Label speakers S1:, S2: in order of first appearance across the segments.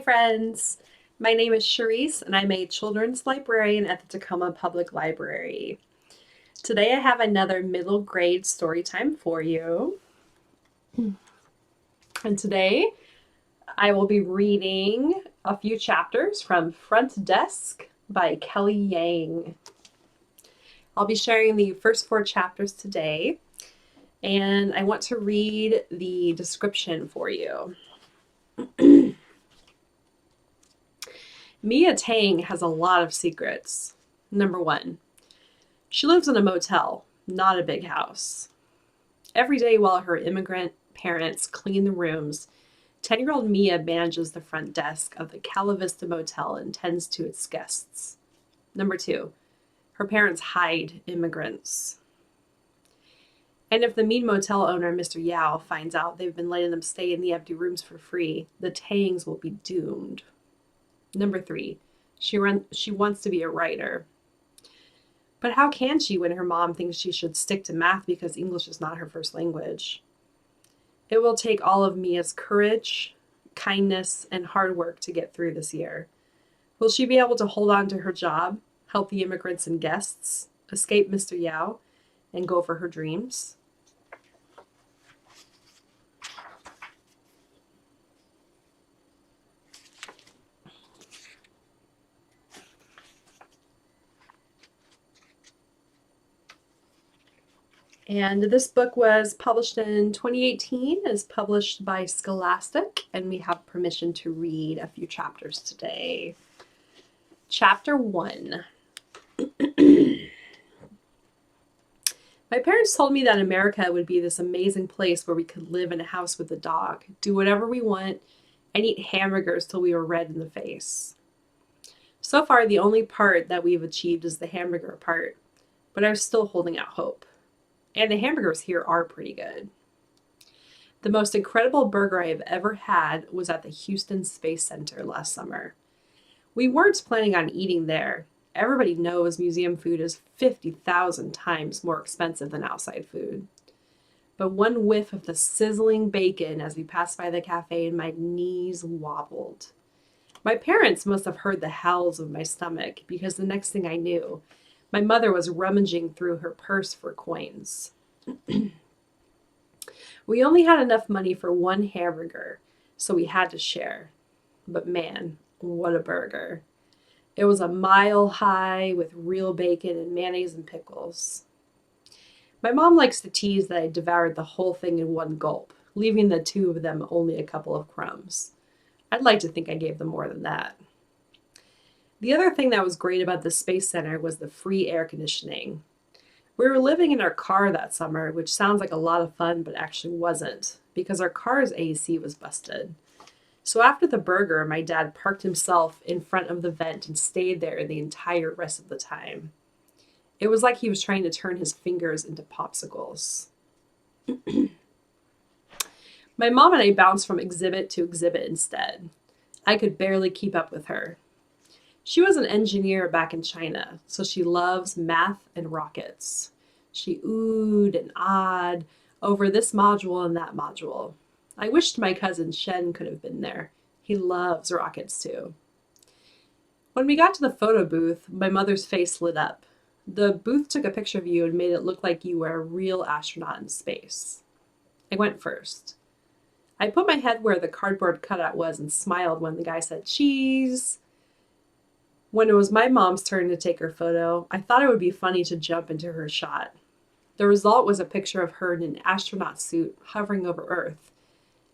S1: friends. My name is Cherise, and I'm a children's librarian at the Tacoma Public Library. Today I have another middle grade story time for you. And today I will be reading a few chapters from Front Desk by Kelly Yang. I'll be sharing the first 4 chapters today, and I want to read the description for you. Mia Tang has a lot of secrets. Number 1, she lives in a motel, not a big house. Every day while her immigrant parents clean the rooms, 10-year-old Mia manages the front desk of the Calivista Motel and tends to its guests. Number 2, her parents hide immigrants. And if the mean motel owner, Mr. Yao, finds out they've been letting them stay in the empty rooms for free, the Tangs will be doomed. Number 3, she wants to be a writer. But how can she when her mom thinks she should stick to math because English is not her first language? It will take all of Mia's courage, kindness, and hard work to get through this year. Will she be able to hold on to her job, help the immigrants and guests, escape Mr. Yao, and go for her dreams? And this book was published in 2018, is published by Scholastic, and we have permission to read a few chapters today. Chapter 1. My parents told me that America would be this amazing place where we could live in a house with a dog, do whatever we want, and eat hamburgers till we were red in the face. So far, the only part that we've achieved is the hamburger part, but I'm still holding out hope. And the hamburgers here are pretty good. The most incredible burger I've ever had was at the Houston Space Center last summer. We weren't planning on eating there. Everybody knows museum food is 50,000 times more expensive than outside food. But one whiff of the sizzling bacon as we passed by the cafe and my knees wobbled. My parents must have heard the howls of my stomach because the next thing I knew, my mother was rummaging through her purse for coins. We only had enough money for one hamburger, so we had to share. But man, what a burger. It was a mile high with real bacon and mayonnaise and pickles. My mom likes to tease that I devoured the whole thing in one gulp, leaving the two of them only a couple of crumbs. I'd like to think I gave them more than that. The other thing that was great about the Space Center was the free air conditioning. We were living in our car that summer, which sounds like a lot of fun, but actually wasn't, because our car's AC was busted. So after the burger, my dad parked himself in front of the vent and stayed there the entire rest of the time. It was like he was trying to turn his fingers into popsicles. My mom and I bounced from exhibit to exhibit instead. I could barely keep up with her. She was an engineer back in China, so she loves math and rockets. She oohed and ahed over this module and that module. I wished my cousin Shen could have been there. He loves rockets too. When we got to the photo booth, my mother's face lit up. The booth took a picture of you and made it look like you were a real astronaut in space. I went first. I put my head where the cardboard cutout was and smiled when the guy said, "Cheese." When it was my mom's turn to take her photo, I thought it would be funny to jump into her shot. The result was a picture of her in an astronaut suit hovering over Earth,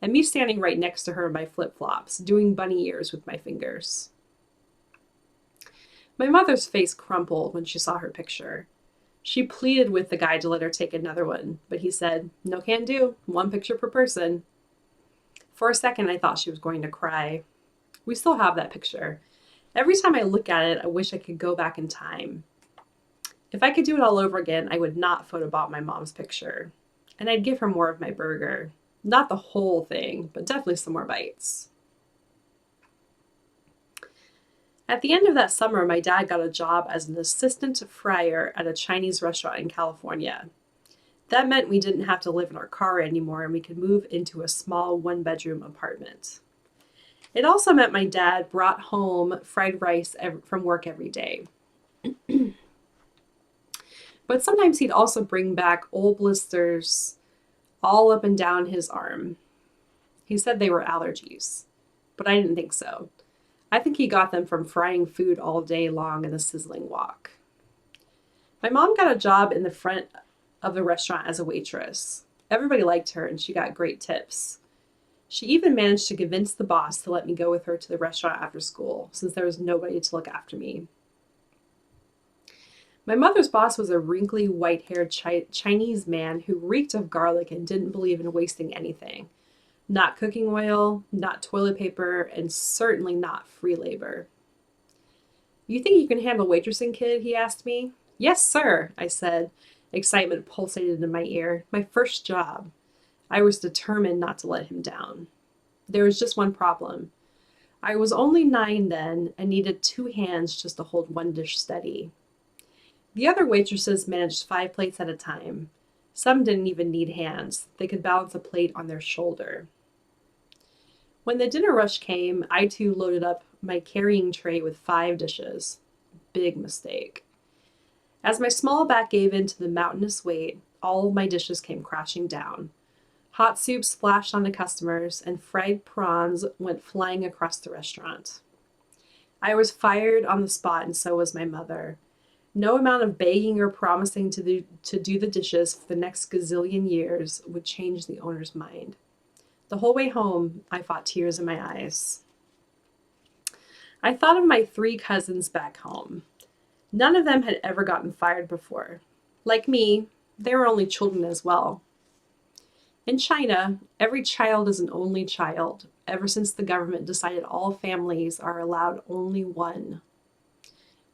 S1: and me standing right next to her in my flip-flops, doing bunny ears with my fingers. My mother's face crumpled when she saw her picture. She pleaded with the guy to let her take another one, but he said, "No can do, 1 picture per person." For a second, I thought she was going to cry. We still have that picture. Every time I look at it, I wish I could go back in time. If I could do it all over again, I would not photobomb my mom's picture. And I'd give her more of my burger. Not the whole thing, but definitely some more bites. At the end of that summer, my dad got a job as an assistant fryer at a Chinese restaurant in California. That meant we didn't have to live in our car anymore and we could move into a small 1-bedroom apartment. It also meant my dad brought home fried rice from work every day. But sometimes he'd also bring back old blisters all up and down his arm. He said they were allergies, but I didn't think so. I think he got them from frying food all day long in the sizzling wok. My mom got a job in the front of the restaurant as a waitress. Everybody liked her and she got great tips. She even managed to convince the boss to let me go with her to the restaurant after school, since there was nobody to look after me. My mother's boss was a wrinkly, white-haired Chinese man who reeked of garlic and didn't believe in wasting anything. Not cooking oil, not toilet paper, and certainly not free labor. "You think you can handle waitressing, kid?" he asked me. "Yes, sir," I said. Excitement pulsated in my ear. My first job. I was determined not to let him down. There was just one problem. I was only 9 then and needed 2 hands just to hold one dish steady. The other waitresses managed 5 plates at a time. Some didn't even need hands. They could balance a plate on their shoulder. When the dinner rush came, I too loaded up my carrying tray with 5 dishes. Big mistake. As my small back gave in to the mountainous weight, all my dishes came crashing down. Hot soup splashed onto customers, and fried prawns went flying across the restaurant. I was fired on the spot, and so was my mother. No amount of begging or promising to do the dishes for the next gazillion years would change the owner's mind. The whole way home, I fought tears in my eyes. I thought of my 3 cousins back home. None of them had ever gotten fired before. Like me, they were only children as well. In China, every child is an only child, ever since the government decided all families are allowed only one.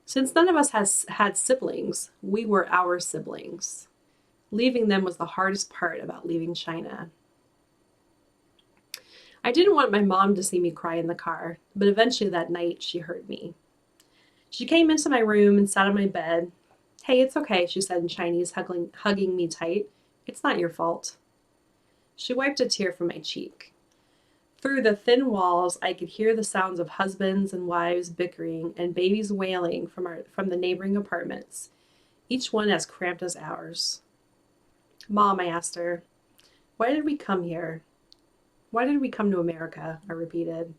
S1: Since none of us has had siblings, we were our siblings. Leaving them was the hardest part about leaving China. I didn't want my mom to see me cry in the car, but eventually that night she heard me. She came into my room and sat on my bed. "Hey, it's okay," she said in Chinese, hugging me tight. "It's not your fault." She wiped a tear from my cheek. Through the thin walls, I could hear the sounds of husbands and wives bickering and babies wailing from the neighboring apartments, each one as cramped as ours. "Mom," I asked her, "why did we come here?" "Why did we come to America?" I repeated.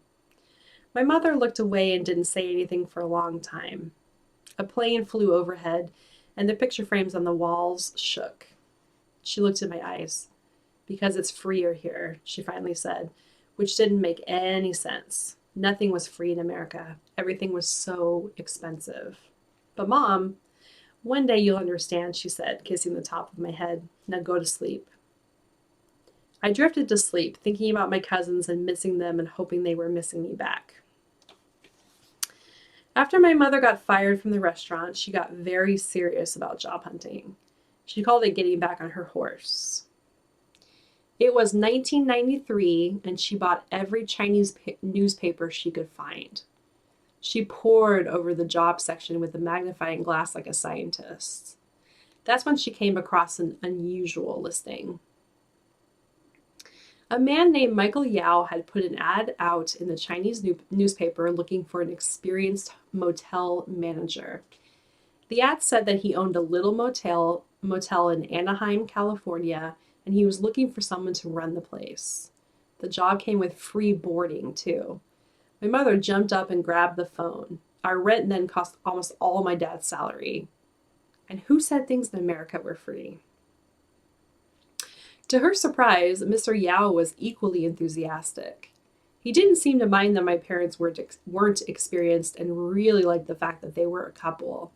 S1: My mother looked away and didn't say anything for a long time. A plane flew overhead, and the picture frames on the walls shook. She looked in my eyes. "Because it's freer here," she finally said, which didn't make any sense. Nothing was free in America. Everything was so expensive. "But Mom, one day you'll understand," she said, kissing the top of my head. "Now go to sleep." I drifted to sleep, thinking about my cousins and missing them and hoping they were missing me back. After my mother got fired from the restaurant, she got very serious about job hunting. She called it getting back on her horse. It was 1993, and she bought every Chinese newspaper she could find. She pored over the job section with a magnifying glass like a scientist. That's when she came across an unusual listing. A man named Michael Yao had put an ad out in the Chinese newspaper looking for an experienced motel manager. The ad said that he owned a little motel in Anaheim, California, and he was looking for someone to run the place. The job came with free boarding, too. My mother jumped up and grabbed the phone. Our rent then cost almost all my dad's salary. And who said things in America were free? To her surprise, Mr. Yao was equally enthusiastic. He didn't seem to mind that my parents weren't experienced and really liked the fact that they were a couple.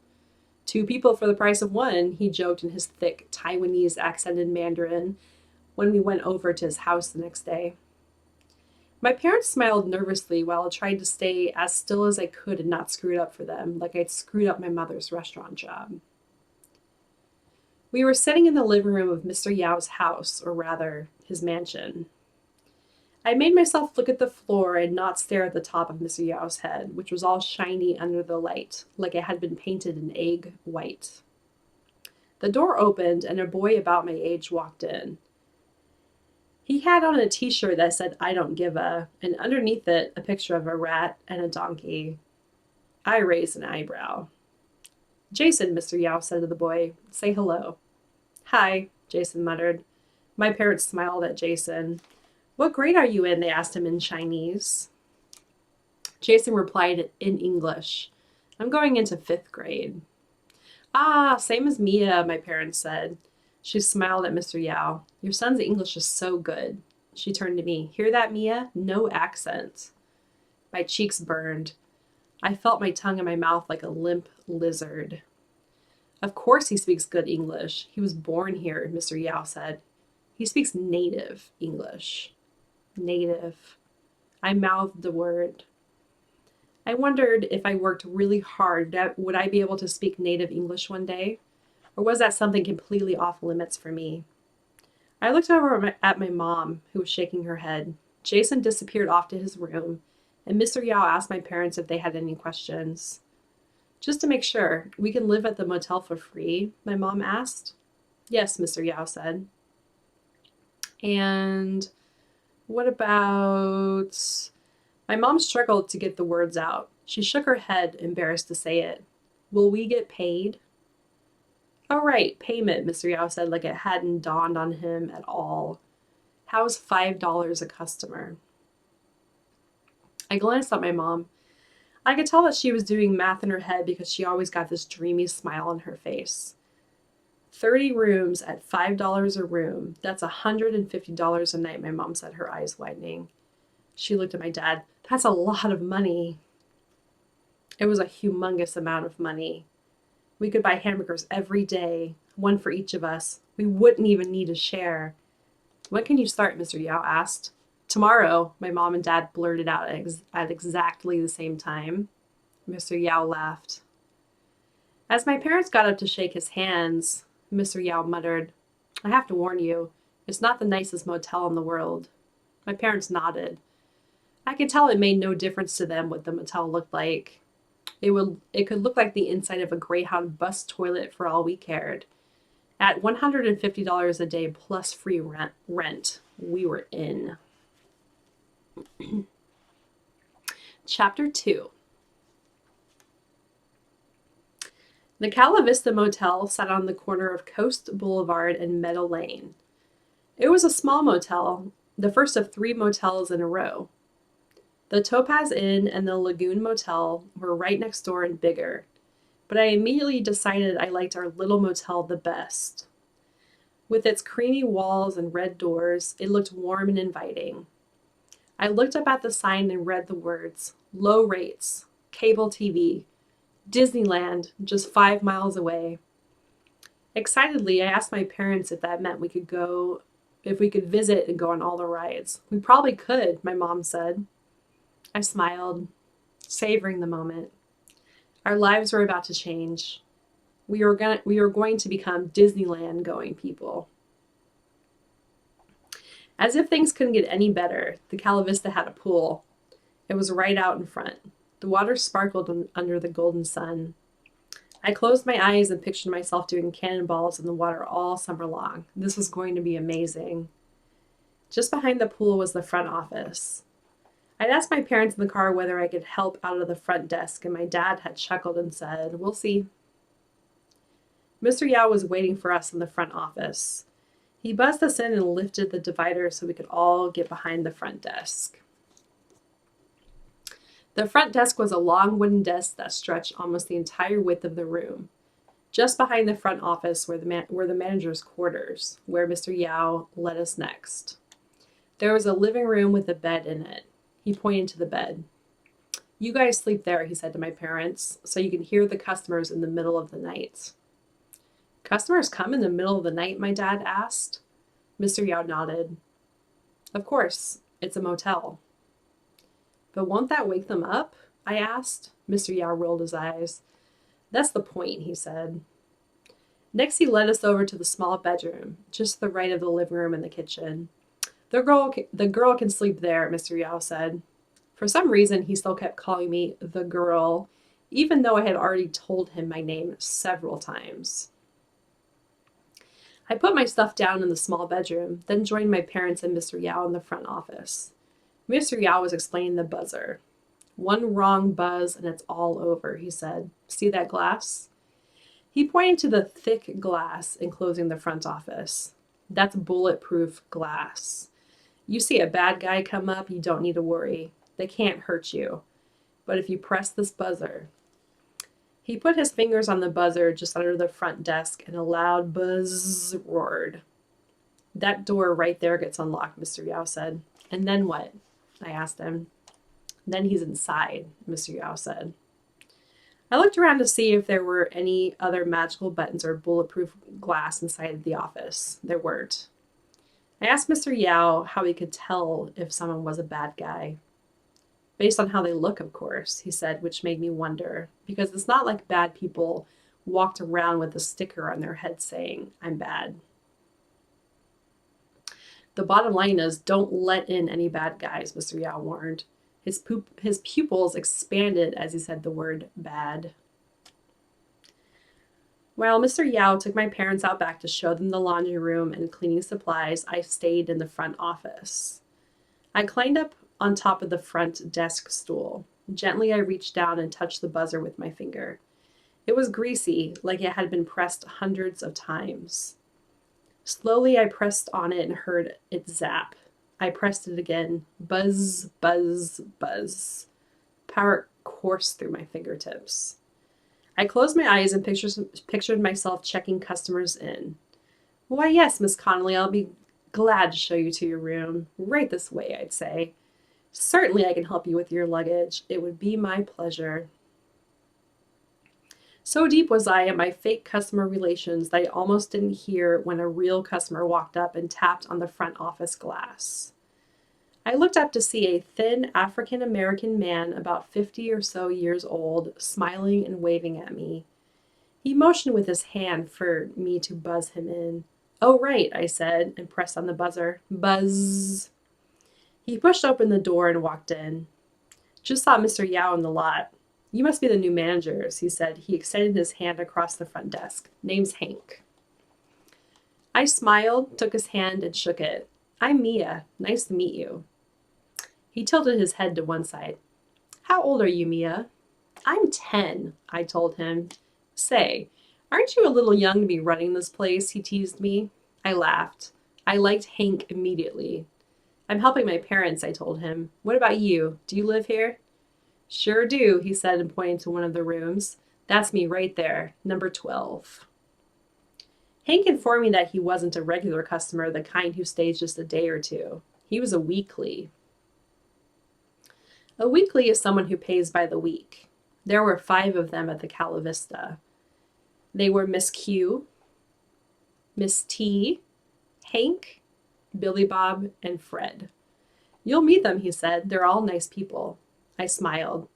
S1: 2 people for the price of 1, he joked in his thick Taiwanese accented Mandarin when we went over to his house the next day. My parents smiled nervously while I tried to stay as still as I could and not screw it up for them, like I'd screwed up my mother's restaurant job. We were sitting in the living room of Mr. Yao's house, or rather, his mansion. I made myself look at the floor and not stare at the top of Mr. Yao's head, which was all shiny under the light, like it had been painted an egg white. The door opened and a boy about my age walked in. He had on a t-shirt that said, "I don't give a," and underneath it, a picture of a rat and a donkey. I raised an eyebrow. "Jason," Mr. Yao said to the boy, "say hello." "Hi," Jason muttered. My parents smiled at Jason. "What grade are you in?" they asked him in Chinese. Jason replied in English, "I'm going into 5th grade." "Ah, same as Mia," my parents said. She smiled at Mr. Yao. "Your son's English is so good." She turned to me. "Hear that, Mia? No accent." My cheeks burned. I felt my tongue in my mouth like a limp lizard. "Of course he speaks good English. He was born here," Mr. Yao said. "He speaks native English." Native. I mouthed the word. I wondered if I worked really hard, would I be able to speak native English one day? Or was that something completely off limits for me? I looked over at my mom, who was shaking her head. Jason disappeared off to his room, and Mr. Yao asked my parents if they had any questions. "Just to make sure, we can live at the motel for free?" my mom asked. "Yes," Mr. Yao said. "And what about..." My mom struggled to get the words out. She shook her head, embarrassed to say it. "Will we get paid?" "Oh, right, payment," Mr. Yao said, like it hadn't dawned on him at all. "How's $5 a customer?" I glanced at my mom. I could tell that she was doing math in her head because she always got this dreamy smile on her face. 30 rooms at $5 a room. That's $150 a night, my mom said, her eyes widening. She looked at my dad. "That's a lot of money." It was a humongous amount of money. We could buy hamburgers every day, one for each of us. We wouldn't even need to share. "When can you start?" Mr. Yao asked. "Tomorrow," my mom and dad blurted out at exactly the same time. Mr. Yao laughed. As my parents got up to shake his hands, Mr. Yao muttered, "I have to warn you, it's not the nicest motel in the world." My parents nodded. I could tell it made no difference to them what the motel looked like. It could look like the inside of a Greyhound bus toilet for all we cared. At $150 a day plus free rent, we were in. Chapter 2. The Calivista Motel sat on the corner of Coast Boulevard and Meadow Lane. It was a small motel, the first of 3 motels in a row. The Topaz Inn and the Lagoon Motel were right next door and bigger, but I immediately decided I liked our little motel the best. With its creamy walls and red doors, it looked warm and inviting. I looked up at the sign and read the words, "Low rates, cable TV, Disneyland, just 5 miles away." Excitedly, I asked my parents if that meant we could visit and go on all the rides. "We probably could," my mom said. I smiled, savoring the moment. Our lives were about to change. We were going to become Disneyland going people. As if things couldn't get any better, the Calivista had a pool. It was right out in front. The water sparkled under the golden sun. I closed my eyes and pictured myself doing cannonballs in the water all summer long. This was going to be amazing. Just behind the pool was the front office. I'd asked my parents in the car whether I could help out of the front desk, and my dad had chuckled and said, "We'll see." Mr. Yao was waiting for us in the front office. He buzzed us in and lifted the divider so we could all get behind the front desk. The front desk was a long wooden desk that stretched almost the entire width of the room. Just behind the front office were the manager's quarters, where Mr. Yao led us next. There was a living room with a bed in it. He pointed to the bed. "You guys sleep there," he said to my parents, "so you can hear the customers in the middle of the night." "Customers come in the middle of the night?" my dad asked. Mr. Yao nodded. "Of course, it's a motel." "But won't that wake them up?" I asked. Mr. Yao rolled his eyes. "That's the point," he said. Next, he led us over to the small bedroom, just to the right of the living room and the kitchen. The girl can sleep there," Mr. Yao said. For some reason, he still kept calling me the girl, even though I had already told him my name several times. I put my stuff down in the small bedroom, then joined my parents and Mr. Yao in the front office. Mr. Yao was explaining the buzzer. One wrong buzz and it's all over, he said. See that glass? He pointed to the thick glass enclosing the front office. That's bulletproof glass. You see a bad guy come up, you don't need to worry. They can't hurt you. But if you press this buzzer... He put his fingers on the buzzer just under the front desk and a loud buzz roared. That door right there gets unlocked, Mr. Yao said. And then what? I asked him. Then he's inside, Mr. Yao said. I looked around to see if there were any other magical buttons or bulletproof glass inside the office. There weren't. I asked Mr. Yao how he could tell if someone was a bad guy. Based on how they look, of course, he said, which made me wonder, because it's not like bad people walked around with a sticker on their head saying, I'm bad. The bottom line is, don't let in any bad guys, Mr. Yao warned. His pupils expanded as he said the word bad. While Mr. Yao took my parents out back to show them the laundry room and cleaning supplies, I stayed in the front office. I climbed up on top of the front desk stool. Gently, I reached down and touched the buzzer with my finger. It was greasy, like it had been pressed hundreds of times. Slowly, I pressed on it and heard it zap. I pressed it again. Buzz, buzz, buzz. Power coursed through my fingertips. I closed my eyes and pictured myself checking customers in. Why, yes, Miss Connolly, I'll be glad to show you to your room. Right this way, I'd say. Certainly I can help you with your luggage. It would be my pleasure. So deep was I in my fake customer relations that I almost didn't hear when a real customer walked up and tapped on the front office glass. I looked up to see a thin African-American man about 50 or so years old, smiling and waving at me. He motioned with his hand for me to buzz him in. Oh, right, I said, and pressed on the buzzer. Buzz. He pushed open the door and walked in. Just saw Mr. Yao in the lot. You must be the new managers, he said. He extended his hand across the front desk. Name's Hank. I smiled, took his hand, and shook it. I'm Mia. Nice to meet you. He tilted his head to one side. How old are you, Mia? I'm 10, I told him. Say, aren't you a little young to be running this place? He teased me. I laughed. I liked Hank immediately. I'm helping my parents, I told him. What about you? Do you live here? Sure do, he said and pointed to one of the rooms. That's me right there, number 12. Hank informed me that he wasn't a regular customer, the kind who stays just a day or two. He was a weekly. A weekly is someone who pays by the week. There were 5 of them at the Calivista. They were Miss Q, Miss T, Hank, Billy Bob, and Fred. You'll meet them, he said. They're all nice people. I smiled.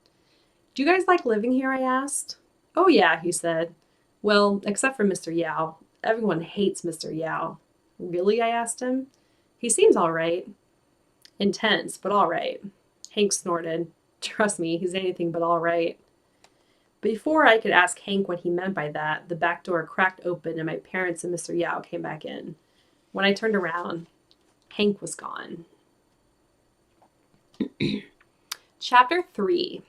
S1: Do you guys like living here? I asked. Oh yeah, he said. Well, except for Mr. Yao. Everyone hates Mr. Yao. Really? I asked him. He seems all right. Intense, but all right. Hank snorted. Trust me, he's anything but all right. Before I could ask Hank what he meant by that, the back door cracked open and my parents and Mr. Yao came back in. When I turned around, Hank was gone. Chapter 3.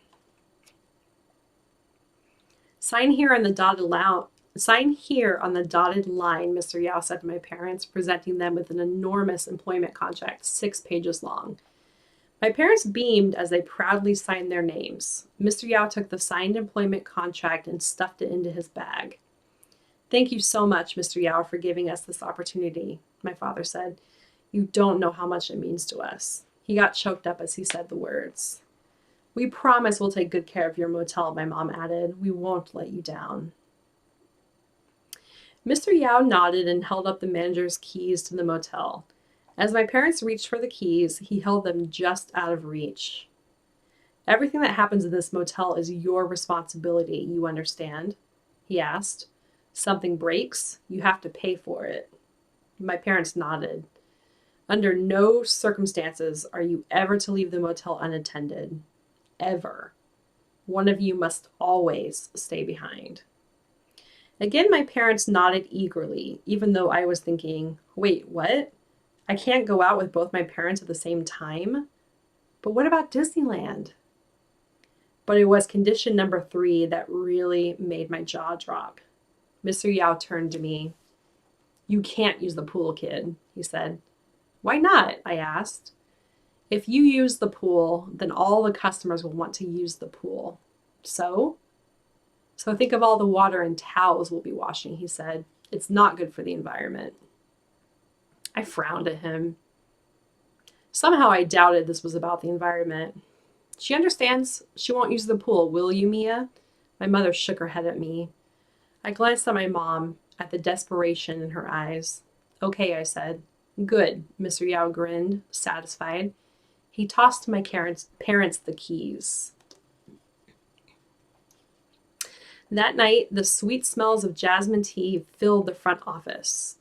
S1: Sign here on the dotted line, Mr. Yao said to my parents, presenting them with an enormous employment contract, 6 pages long. My parents beamed as they proudly signed their names. Mr. Yao took the signed employment contract and stuffed it into his bag. Thank you so much, Mr. Yao, for giving us this opportunity, my father said. You don't know how much it means to us. He got choked up as he said the words. We promise we'll take good care of your motel, my mom added. We won't let you down. Mr. Yao nodded and held up the manager's keys to the motel. As my parents reached for the keys, he held them just out of reach. Everything that happens in this motel is your responsibility, you understand? He asked. Something breaks, you have to pay for it. My parents nodded. Under no circumstances are you ever to leave the motel unattended. Ever. One of you must always stay behind. Again, my parents nodded eagerly, even though I was thinking, wait, what? I can't go out with both my parents at the same time? But what about Disneyland? But it was condition number 3 that really made my jaw drop. Mr. Yao turned to me. You can't use the pool, kid, he said. Why not? I asked. If you use the pool, then all the customers will want to use the pool. So think of all the water and towels we'll be washing, he said. It's not good for the environment. I frowned at him. Somehow I doubted this was about the environment. She understands she won't use the pool, will you, Mia? My mother shook her head at me. I glanced at my mom, at the desperation in her eyes. Okay, I said. Good, Mr. Yao grinned, satisfied. He tossed my parents the keys. That night, the sweet smells of jasmine tea filled the front office.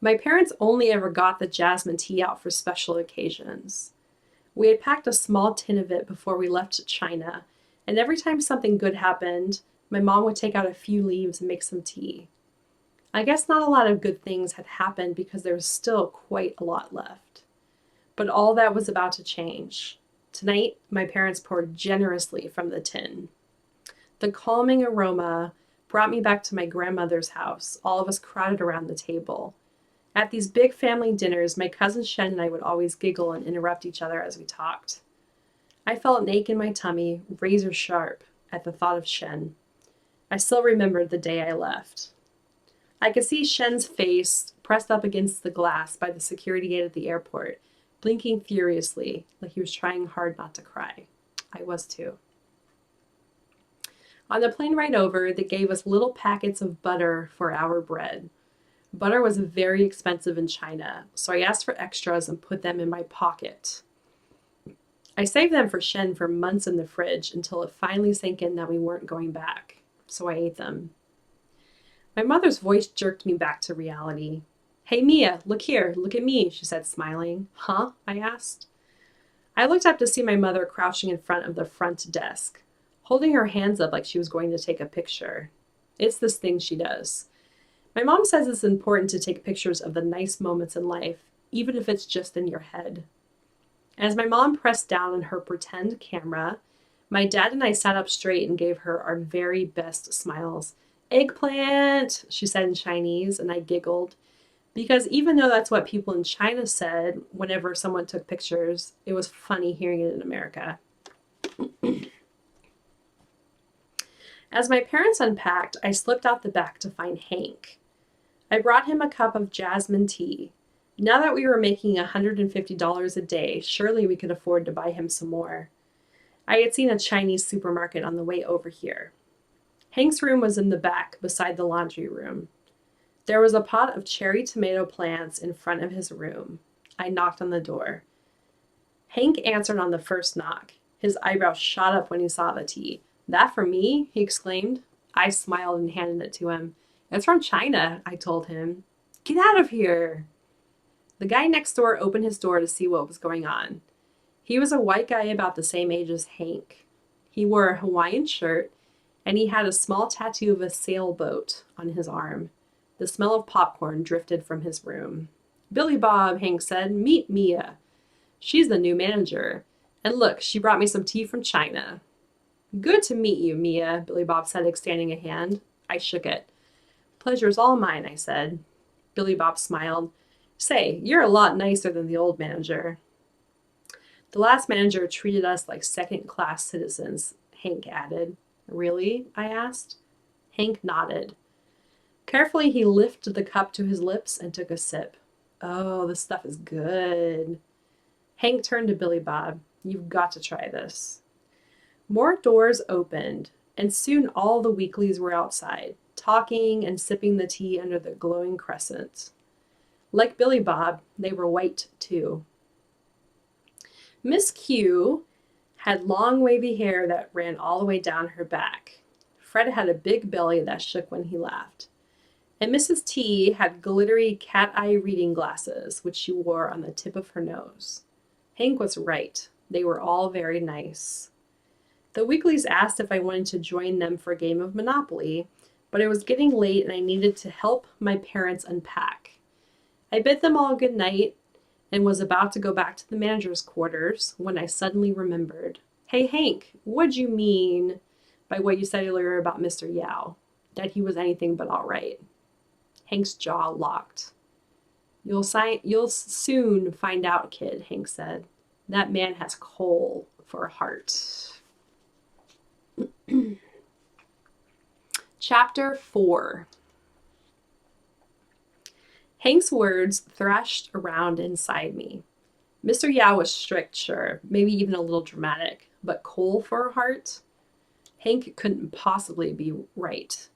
S1: My parents only ever got the jasmine tea out for special occasions. We had packed a small tin of it before we left to China, and every time something good happened, my mom would take out a few leaves and make some tea. I guess not a lot of good things had happened because there was still quite a lot left. But all that was about to change. Tonight, my parents poured generously from the tin. The calming aroma brought me back to my grandmother's house, all of us crowded around the table. At these big family dinners, my cousin Shen and I would always giggle and interrupt each other as we talked. I felt an ache in my tummy, razor sharp, at the thought of Shen. I still remembered the day I left. I could see Shen's face pressed up against the glass by the security gate at the airport, blinking furiously, like he was trying hard not to cry. I was too. On the plane ride over, they gave us little packets of butter for our bread. Butter was very expensive in China, so I asked for extras and put them in my pocket. I saved them for Shen for months in the fridge until it finally sank in that we weren't going back, so I ate them. My mother's voice jerked me back to reality. Hey, Mia, look here, look at me, she said, smiling. Huh? I asked. I looked up to see my mother crouching in front of the front desk, holding her hands up like she was going to take a picture. It's this thing she does. My mom says it's important to take pictures of the nice moments in life, even if it's just in your head. As my mom pressed down on her pretend camera, my dad and I sat up straight and gave her our very best smiles. Eggplant, she said in Chinese, and I giggled. Because even though that's what people in China said whenever someone took pictures, it was funny hearing it in America. As my parents unpacked, I slipped out the back to find Hank. I brought him a cup of jasmine tea. Now that we were making $150 a day, surely we could afford to buy him some more. I had seen a Chinese supermarket on the way over here. Hank's room was in the back, beside the laundry room. There was a pot of cherry tomato plants in front of his room. I knocked on the door. Hank answered on the first knock. His eyebrows shot up when he saw the tea. That for me? He exclaimed. I smiled and handed it to him. It's from China, I told him. Get out of here! The guy next door opened his door to see what was going on. He was a white guy about the same age as Hank. He wore a Hawaiian shirt, and he had a small tattoo of a sailboat on his arm. The smell of popcorn drifted from his room. Billy Bob, Hank said, meet Mia. She's the new manager. And look, she brought me some tea from China. Good to meet you, Mia, Billy Bob said, extending a hand. I shook it. Pleasure's all mine, I said. Billy Bob smiled. Say, you're a lot nicer than the old manager. The last manager treated us like second-class citizens, Hank added. Really? I asked. Hank nodded. Carefully, he lifted the cup to his lips and took a sip. Oh, this stuff is good. Hank turned to Billy Bob. You've got to try this. More doors opened, and soon all the weeklies were outside, talking and sipping the tea under the glowing crescent. Like Billy Bob, they were white too. Miss Q had long wavy hair that ran all the way down her back. Fred had a big belly that shook when he laughed. And Mrs. T had glittery cat-eye reading glasses, which she wore on the tip of her nose. Hank was right. They were all very nice. The Weeklies asked if I wanted to join them for a game of Monopoly, but it was getting late and I needed to help my parents unpack. I bid them all good night and was about to go back to the manager's quarters when I suddenly remembered. Hey, Hank, what'd you mean by what you said earlier about Mr. Yao? That he was anything but all right. Hank's jaw locked. You'll soon find out, kid, Hank said. That man has coal for a heart. Chapter 4. Hank's words thrashed around inside me. Mr. Yao was strict, sure, maybe even a little dramatic, but coal for a heart? Hank couldn't possibly be right.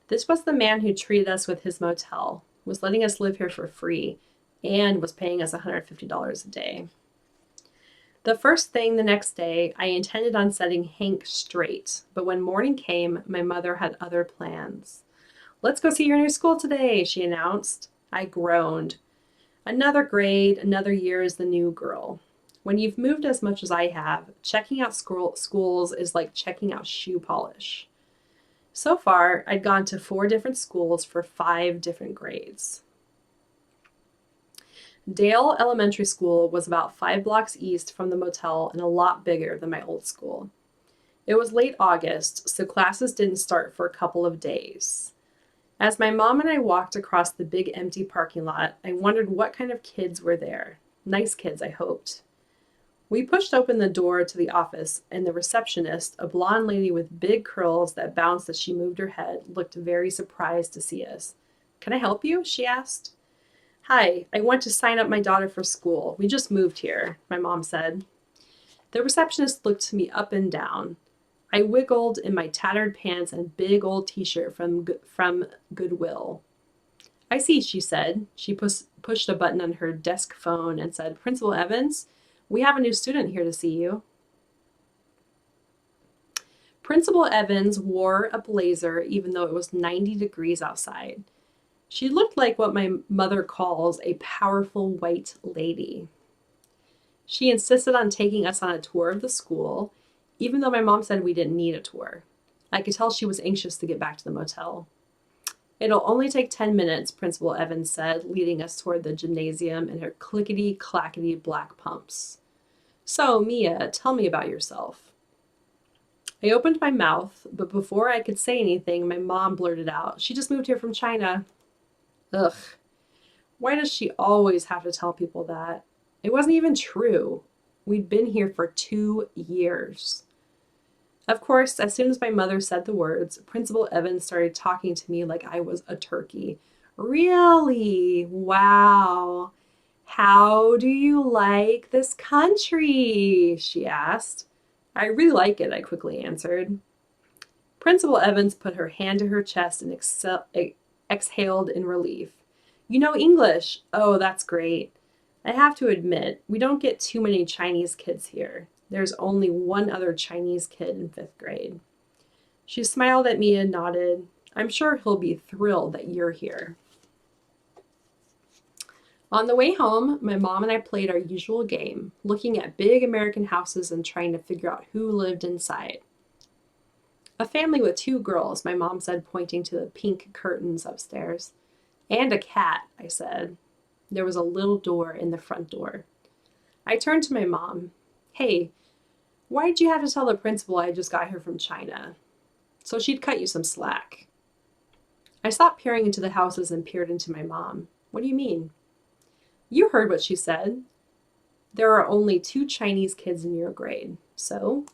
S1: This was the man who treated us with his motel, was letting us live here for free, and was paying us $150 a day. The first thing the next day, I intended on setting Hank straight, but when morning came, my mother had other plans. Let's go see your new school today, she announced. I groaned. Another grade, another year as the new girl. When you've moved as much as I have, checking out schools is like checking out shoe polish. So far, I'd gone to 4 different schools for 5 different grades. Dale Elementary School was about 5 blocks east from the motel and a lot bigger than my old school. It was late August, so classes didn't start for a couple of days. As my mom and I walked across the big empty parking lot, I wondered what kind of kids were there. Nice kids, I hoped. We pushed open the door to the office, and the receptionist, a blonde lady with big curls that bounced as she moved her head, looked very surprised to see us. Can I help you? She asked. Hi, I want to sign up my daughter for school. We just moved here, my mom said. The receptionist looked me up and down. I wiggled in my tattered pants and big old t-shirt from Goodwill. I see, she said. She pushed a button on her desk phone and said, Principal Evans, we have a new student here to see you. Principal Evans wore a blazer even though it was 90 degrees outside. She looked like what my mother calls a powerful white lady. She insisted on taking us on a tour of the school, even though my mom said we didn't need a tour. I could tell she was anxious to get back to the motel. It'll only take 10 minutes, Principal Evans said, leading us toward the gymnasium in her clickety-clackety black pumps. So, Mia, tell me about yourself. I opened my mouth, but before I could say anything, my mom blurted out, She just moved here from China. Ugh. Why does she always have to tell people that? It wasn't even true. We'd been here for 2 years. Of course, as soon as my mother said the words, Principal Evans started talking to me like I was a turkey. Really? Wow. How do you like this country? She asked. I really like it, I quickly answered. Principal Evans put her hand to her chest and exhaled in relief. You know English. Oh, that's great. I have to admit, we don't get too many Chinese kids here. There's only one other Chinese kid in 5th grade. She smiled at me and nodded. I'm sure he'll be thrilled that you're here. On the way home, my mom and I played our usual game, looking at big American houses and trying to figure out who lived inside. A family with 2 girls, my mom said, pointing to the pink curtains upstairs. And a cat, I said. There was a little door in the front door. I turned to my mom. Hey, why'd you have to tell the principal I just got here from China? So she'd cut you some slack. I stopped peering into the houses and peered into my mom. What do you mean? You heard what she said. There are only 2 Chinese kids in your grade. So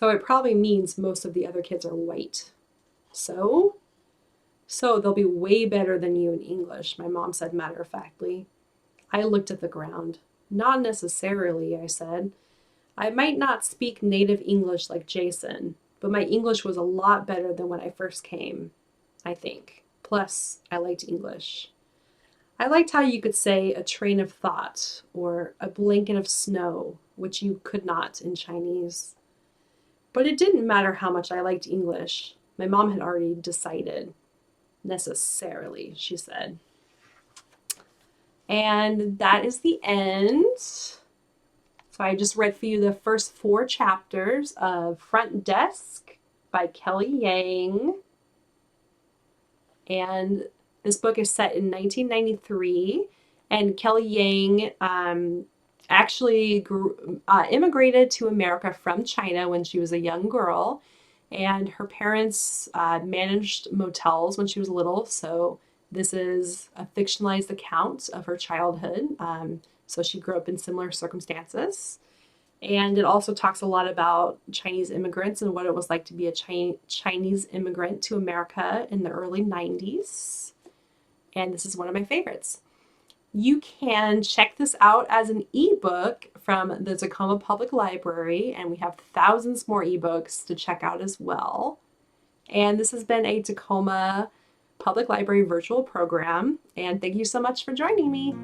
S1: it probably means most of the other kids are white. So they'll be way better than you in English, my mom said matter-of-factly. I looked at the ground. Not necessarily, I said. I might not speak native English like Jason, but my English was a lot better than when I first came, I think. Plus, I liked English. I liked how you could say a train of thought or a blanket of snow, which you could not in Chinese. But it didn't matter how much I liked English. My mom had already decided. Necessarily, she said. And that is the end. So I just read for you the first 4 chapters of Front Desk by Kelly Yang. And this book is set in 1993. And Kelly Yang actually immigrated to America from China when she was a young girl. And her parents managed motels when she was little. So this is a fictionalized account of her childhood. So she grew up in similar circumstances. And it also talks a lot about Chinese immigrants and what it was like to be a Chinese immigrant to America in the early 90s. And this is one of my favorites. You can check this out as an ebook from the Tacoma Public Library, and we have thousands more ebooks to check out as well. And this has been a Tacoma Public Library virtual program, and thank you so much for joining me.